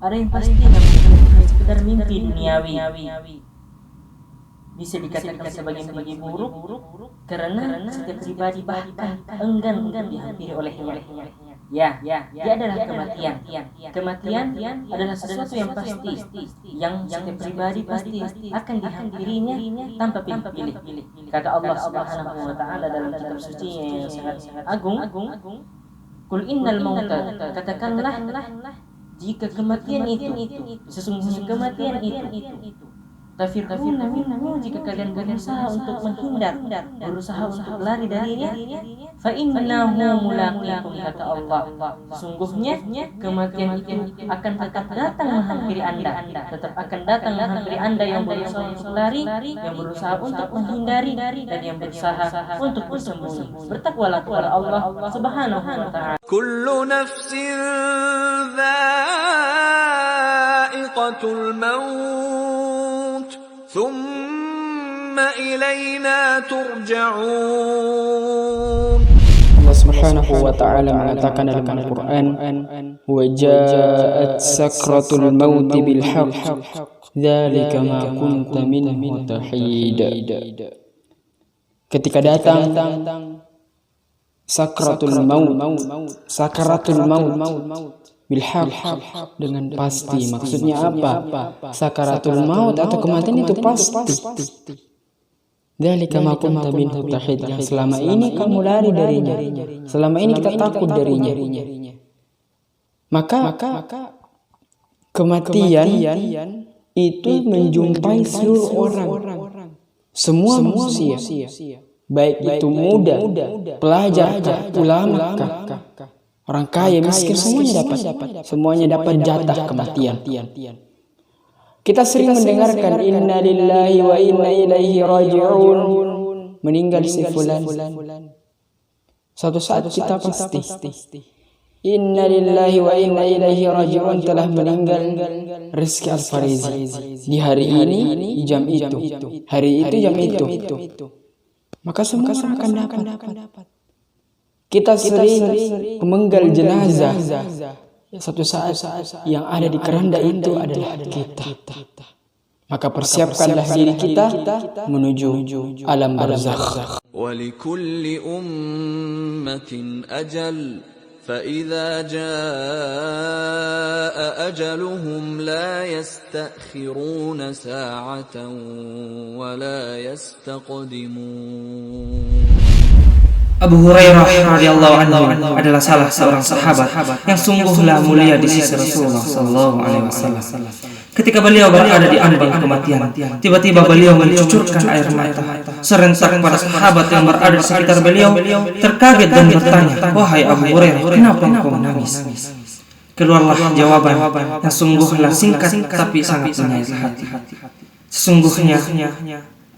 Ada yang pasti namanya sekedar mimpi duniawi. Bisa dikatakan sebagai mimpi buruk karena setiap pribadi bahkan enggan untuk dihampiri olehnya. Ya, dia adalah kematian. Kematian adalah sesuatu yang pasti, yang setiap pribadi pasti akan dihampirinya tanpa pilih-pilih. Kata Allah Subhanahu wa taala dalam kitab suci yang sangat agung, "Qul innal mauta," katakanlah, jika kematian itu sesungguhnya kematian itu tafiruna minhu, jika kalian berusaha untuk menghindar, berusaha untuk lari darinya, fa innahu mulaqikum, kata Allah, sungguhnya kematian itu akan tetap datang menghampiri Anda, tetap akan datang menghampiri Anda yang berusaha untuk lari, yang berusaha untuk menghindari, dan yang berusaha untuk bersembunyi. Bertakwalah kepada Allah Subhanahu wa taala. Kullu nafsin dha'iqatul maut ثم إلينا ترجعون. Allah Subhanahu wa taala mengatakan dalam Al-Qur'an, "Wa ja'at sakratul maut bil haqq, dzalika ma kunta minhu tahid." Ketika datang sakaratul maut bil haqq, dengan pasti. Maksudnya apa? Sakaratul maut atau kematian itu pasti. Dzalika ma kunta minhu tahid, yang selama ini kamu lari darinya, selama ini kita takut darinya. Maka kematian itu menjumpai seluruh orang, semua manusia, baik itu muda, pelajar, ulama, orang kaya, miskin, semuanya dapat jatah kematian. Kita sering mendengarkan inna lillahi wa inna ilaihi raji'un, meninggal si fulan. Suatu saat kita pasti inna lillahi wa inna ilaihi raji'un, telah meninggal Rizky Al-Farizi di hari ini, jam itu, hari itu, jam itu. Maka semua orang akan dapat. Kita sering memenggal jenazah. Suatu saat yang ada di keranda itu adalah kita. Maka persiapkanlah diri kita menuju alam barzakh. Walikulli ummatin ajal, فإذا جاء أجلهم لا يستأخرون ساعة ولا يستقدمون. Abu Hurairah radhiyallahu anhu adalah salah seorang sahabat yang sungguhlah mulia di sisi Rasulullah sallallahu alaihi wasallam. Ketika beliau berada di ambang kematian, tiba-tiba beliau mencucurkan air mata. Serentak para sahabat yang berada di sekitar beliau terkaget dan bertanya, "Wahai Abu Hurairah, kenapa engkau menangis?" Keluarlah jawaban yang sungguhlah singkat tapi sangat menyayat hati. Sesungguhnya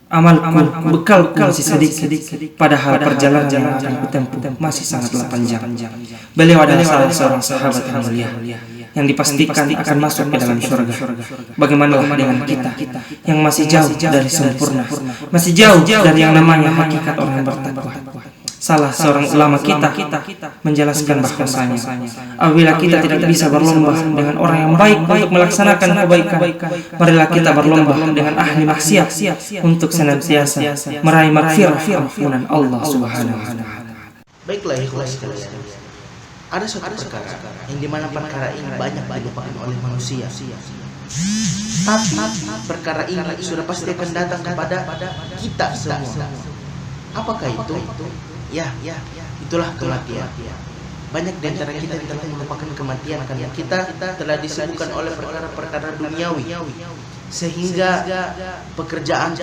amalku, bekalku masih sedikit, padahal perjalanan yang akan kutempuh masih sangatlah panjang. Beliau adalah salah seorang sahabat yang mulia, yang dipastikan akan masuk ke dalam surga. Bagaimana dengan kita yang masih jauh dari sempurna, masih jauh dari yang namanya hakikat orang yang bertakwa? Salah seorang ulama kita menjelaskan bahwasanya apabila kita tidak bisa berlomba dengan orang yang baik untuk melaksanakan kebaikan, marilah kita berlomba dengan ahli maksiat untuk senantiasa meraih maghfirah ampunan Allah Subhanahu wa taala. Baiklah ikhlas sekalian, ada suatu perkara yang dimana perkara ini banyak dilupakan oleh manusia, tapi perkara ini sudah pasti akan datang kepada kita semua. Apakah itu? Ya, itulah kematian. Banyak di antara kita yang telah melupakan kematian karena kita telah disibukkan oleh perkara-perkara duniawi, sehingga pekerjaan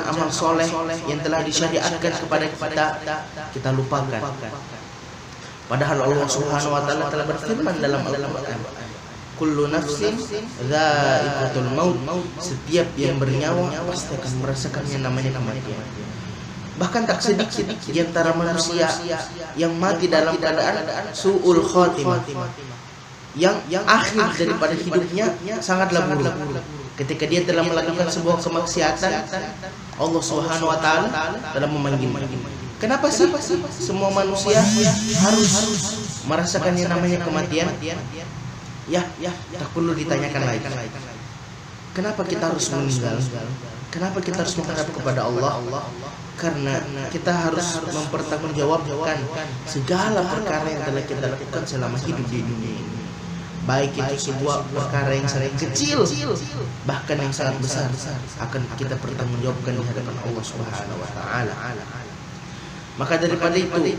amal soleh yang telah disyariatkan kepada kita lupakan. Padahal Allah Subhanahu wa taala telah berfirman dalam Al-Qur'an, "Kullu nafsin dha'iqatul maut," setiap yang bernyawa pasti akan merasakan yang namanya kematian. Bahkan tak sedikit di antara manusia yang mati dalam keadaan su'ul khotimah, yang akhir daripada hidupnya sangatlah buruk. Ketika dia telah melakukan sebuah kemaksiatan, Allah Subhanahu wa taala telah memanggilnya. Kenapa sih semua manusia harus merasakan yang namanya kematian? tak perlu ditanyakan lagi. Kenapa kita harus meninggal? Kenapa kita harus menghadap kepada Allah? Karena kita harus mempertanggungjawabkan segala perkara yang telah kita lakukan selama hidup di dunia ini. Baik itu sebuah perkara yang sangat kecil, bahkan yang sangat besar, akan kita pertanggungjawabkan di hadapan Allah Subhanahu wa taala. Maka daripada itu,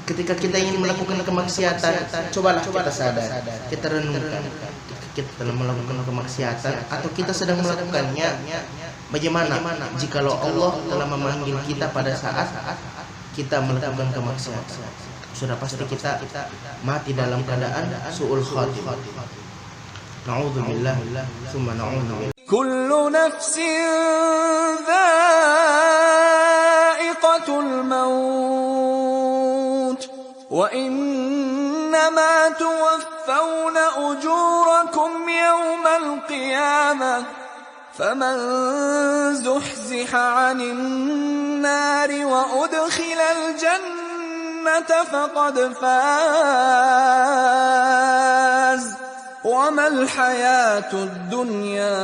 ketika kita ingin melakukan kemaksiatan, cobalah kita sadar, kita renungkan, kita telah melakukan kemaksiatan atau kita sedang melakukannya. Bagaimana jikalau Allah telah memanggil kita pada saat kita melakukan kemaksiatan? Sudah pasti kita mati dalam keadaan su'ul khatimah. Na'udzubillah, summa na'udzubillah. Kullu nafsin dha'iqatul maut wa innama tuwaffawna ujurakum yawmal qiyamah faman zuhziha 'anil nari wa udkhilal jannah فقد فاز وما الحياة الدنيا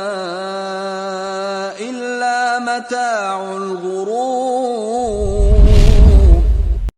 إلا متاع الغرور